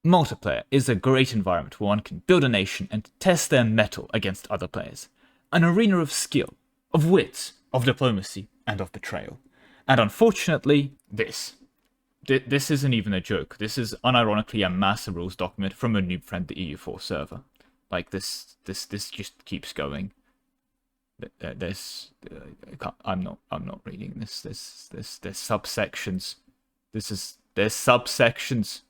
Multiplayer is a great environment where one can build a nation and test their mettle against other players. An arena of skill, of wit, of diplomacy, and of betrayal. And unfortunately, this isn't even a joke. This is unironically a massive rules document from a noob-friendly EU4 server. Like, this just keeps going. I'm not reading this. There's subsections. There's subsections.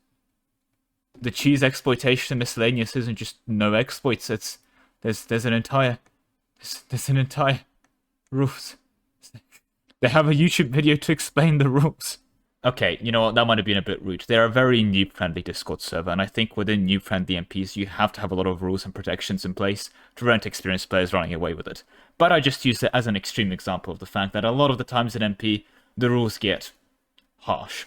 The cheese exploitation and miscellaneous isn't just no exploits. There's an entire rules. They have a YouTube video to explain the rules. Okay, you know what, that might have been a bit rude. They're a very noob-friendly Discord server, and I think within noob-friendly MPs, you have to have a lot of rules and protections in place to prevent experienced players running away with it. But I just use it as an extreme example of the fact that a lot of the times in MP, the rules get harsh.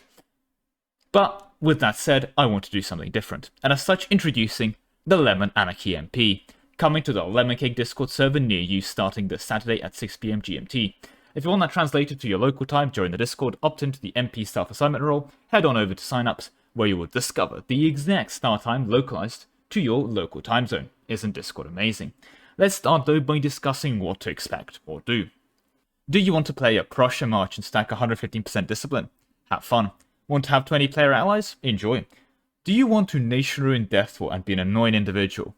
But with that said, I want to do something different, and as such, introducing the Lemon Anarchy MP, coming to the Lemon Cake Discord server near you starting this Saturday at 6 PM GMT. If you want that translated to your local time during the Discord, opt into the MP self-assignment role, head on over to signups, where you will discover the exact start time localized to your local time zone. Isn't Discord amazing? Let's start though by discussing what to expect, or do. Do you want to play a Prussian March and stack 115% discipline? Have fun. Want to have 20 player allies? Enjoy. Do you want to nation ruin Death War and be an annoying individual?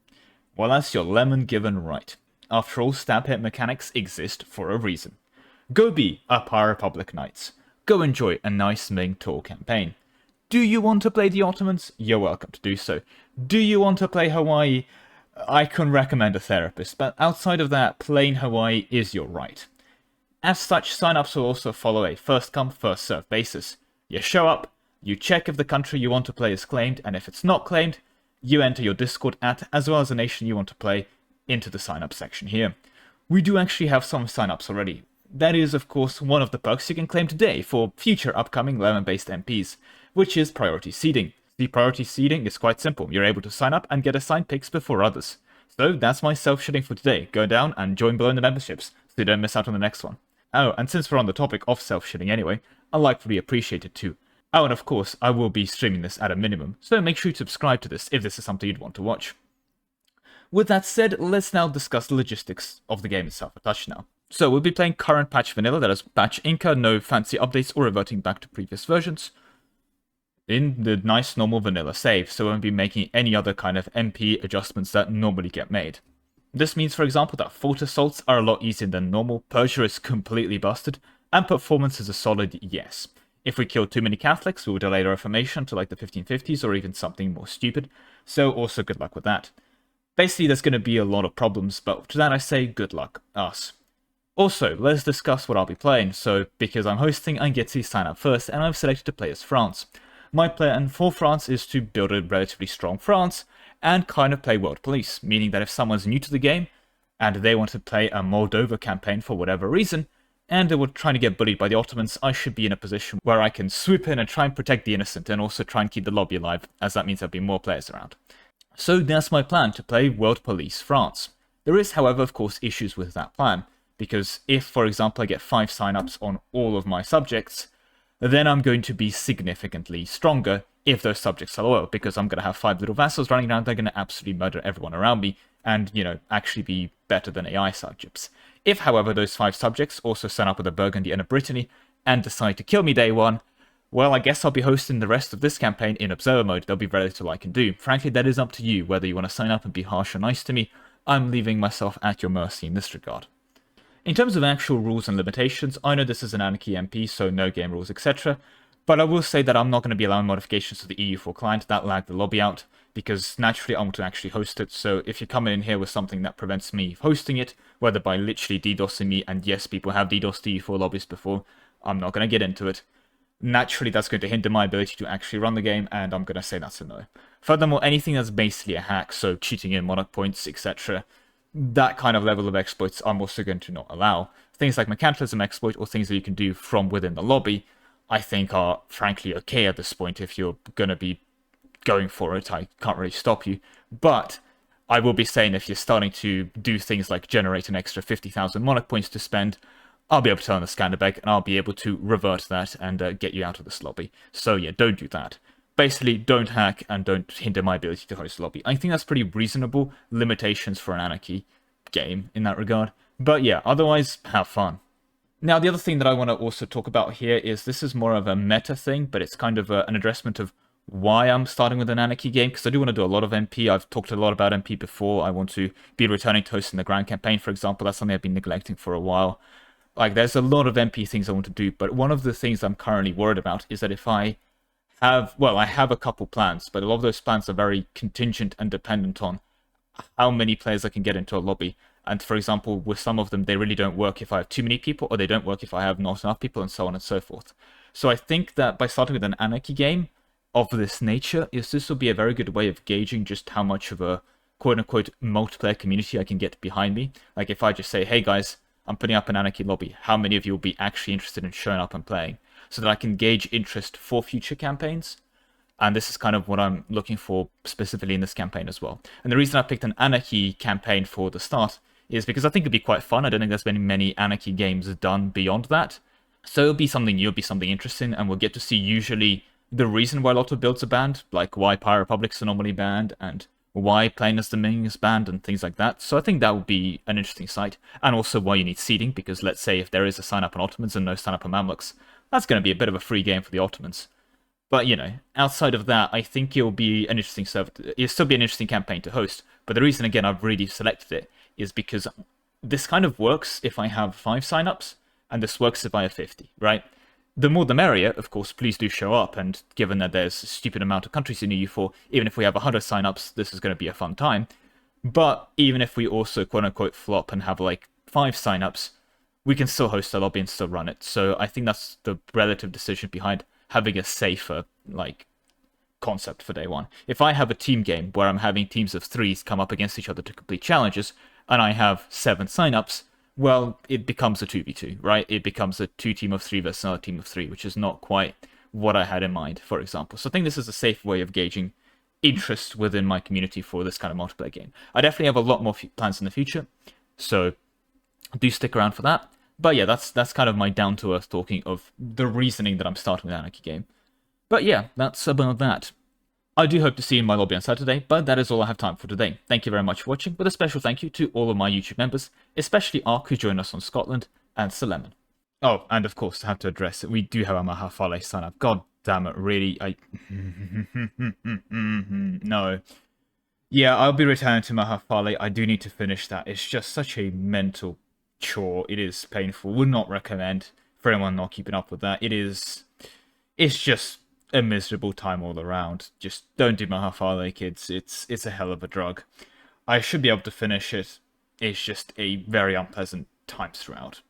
Well, that's your lemon given right. After all, stab hit mechanics exist for a reason. Go be a Pirate Republic Knights. Go enjoy a nice Ming Tour campaign. Do you want to play the Ottomans? You're welcome to do so. Do you want to play Hawaii? I can recommend a therapist, but outside of that, playing Hawaii is your right. As such, signups will also follow a first come, first served basis. You show up, you check if the country you want to play is claimed, and if it's not claimed, you enter your Discord as well as the nation you want to play into the sign-up section here. We do actually have some sign-ups already. That is, of course, one of the perks you can claim today for future upcoming Lemon-based MPs, which is priority seeding. The priority seeding is quite simple. You're able to sign up and get assigned picks before others. So that's my self-shitting for today. Go down and join below in the memberships, so you don't miss out on the next one. Oh, and since we're on the topic of self-shitting anyway, I'd like to be appreciated too. Oh, and of course, I will be streaming this at a minimum, so make sure to subscribe to this if this is something you'd want to watch. With that said, let's now discuss the logistics of the game itself a touch now. So we'll be playing current patch vanilla, that is patch Inca, no fancy updates or reverting back to previous versions, in the nice normal vanilla save, so we won't be making any other kind of MP adjustments that normally get made. This means, for example, that fort assaults are a lot easier than normal, Persia is completely busted, and performance is a solid yes. If we kill too many Catholics, we will delay the Reformation to like the 1550s or even something more stupid, so also good luck with that. Basically, there's going to be a lot of problems, but to that I say good luck, us. Also, let's discuss what I'll be playing, so because I'm hosting, I get to sign up first, and I've selected to play as France. My plan for France is to build a relatively strong France, and kind of play World Police, meaning that if someone's new to the game, and they want to play a Moldova campaign for whatever reason, and they were trying to get bullied by the Ottomans, I should be in a position where I can swoop in and try and protect the innocent, and also try and keep the lobby alive, as that means there'll be more players around. So that's my plan, to play World Police France. There is, however, of course, issues with that plan, because if, for example, I get 5 signups on all of my subjects, then I'm going to be significantly stronger if those subjects are loyal, because I'm going to have 5 little vassals running around, they're going to absolutely murder everyone around me, and, you know, actually be better than AI subjects. If, however, those 5 subjects also sign up with a Burgundy and a Brittany, and decide to kill me day one, well, I guess I'll be hosting the rest of this campaign in Observer mode. There'll be very little I can do. Frankly, that is up to you, whether you want to sign up and be harsh or nice to me. I'm leaving myself at your mercy in this regard. In terms of actual rules and limitations, I know this is an Anarchy MP, so no game rules, etc. But I will say that I'm not going to be allowing modifications to the EU4 client that lag the lobby out, because naturally I want to actually host it, so if you're coming in here with something that prevents me hosting it, whether by literally DDoSing me, and yes, people have DDoSed EU4 lobbies before, I'm not going to get into it. Naturally, that's going to hinder my ability to actually run the game, and I'm going to say that's a no. Furthermore, anything that's basically a hack, so cheating in monarch points, etc., that kind of level of exploits I'm also going to not allow. Things like mercantilism exploit, or things that you can do from within the lobby, I think are frankly okay at this point if you're going to be going for it. I can't really stop you. But I will be saying if you're starting to do things like generate an extra 50,000 monarch points to spend, I'll be able to turn the scanner back and I'll be able to revert that and get you out of this lobby. So yeah, don't do that. basically don't hack and don't hinder my ability to host a lobby. I think that's pretty reasonable limitations for an Anarchy game in that regard. But yeah, otherwise, have fun. Now, the other thing that I want to also talk about here is this is more of a meta thing, but it's kind of an addressment of why I'm starting with an Anarchy game, because I do want to do a lot of MP. I've talked a lot about MP before. I want to be returning to hosting the Grand Campaign, for example. That's something I've been neglecting for a while. Like, there's a lot of MP things I want to do, but one of the things I'm currently worried about is that if I have, well, I have a couple plans, but a lot of those plans are very contingent and dependent on how many players I can get into a lobby. And for example, with some of them, they really don't work if I have too many people, or they don't work if I have not enough people, and so on and so forth. So I think that by starting with an Anarchy game of this nature, this will be a very good way of gauging just how much of a quote-unquote multiplayer community I can get behind me. Like if I just say, hey guys, I'm putting up an Anarchy lobby, how many of you will be actually interested in showing up and playing? So that I can gauge interest for future campaigns. And this is kind of what I'm looking for specifically in this campaign as well. And the reason I picked an Anarchy campaign for the start is because I think it'd be quite fun. I don't think there's been many Anarchy games done beyond that. So it'll be something new, it'll be something interesting, and we'll get to see usually the reason why a lot of builds are banned, like why Pirate Republics are normally banned, and why Playing as the Ming is banned, and things like that. So I think that would be an interesting sight. And also why you need seeding, because let's say if there is a sign-up on Ottomans and no sign-up on Mamluks, that's going to be a bit of a free game for the Ottomans. But, you know, outside of that, I think it'll be an interesting server. It'll still be an interesting campaign to host. But the reason, again, I've really selected it is because this kind of works if I have 5 signups, and this works if I have 50, right? The more the merrier, of course, please do show up. And given that there's a stupid amount of countries in EU4, even if we have 100 signups, this is going to be a fun time. But even if we also, quote-unquote, flop and have, like, 5 signups, we can still host a lobby and still run it. So I think that's the relative decision behind having a safer, like, concept for day one. If I have a team game where I'm having teams of 3s come up against each other to complete challenges, and I have 7 signups, well, it becomes a 2v2, right? It becomes a 2 team of 3 versus another team of 3, which is not quite what I had in mind, for example. So I think this is a safe way of gauging interest within my community for this kind of multiplayer game. I definitely have a lot more plans in the future, so do stick around for that. But yeah, that's kind of my down-to-earth talking of the reasoning that I'm starting with an Anarchy game. But yeah, that's about that. I do hope to see you in my lobby on Saturday, but that is all I have time for today. Thank you very much for watching, with a special thank you to all of my YouTube members, especially Ark, who joined us on Scotland, and Suleiman. Oh, and of course, I have to address it. We do have a Mahafale sign up. God damn it, really? No. Yeah, I'll be returning to Mahafale. I do need to finish that. It's just such a mental chore. It is painful. Would not recommend for anyone not keeping up with that. It's just a miserable time all around. Just don't do Mahafale, kids. It's a hell of a drug. I should be able to finish it. It's just a very unpleasant time throughout.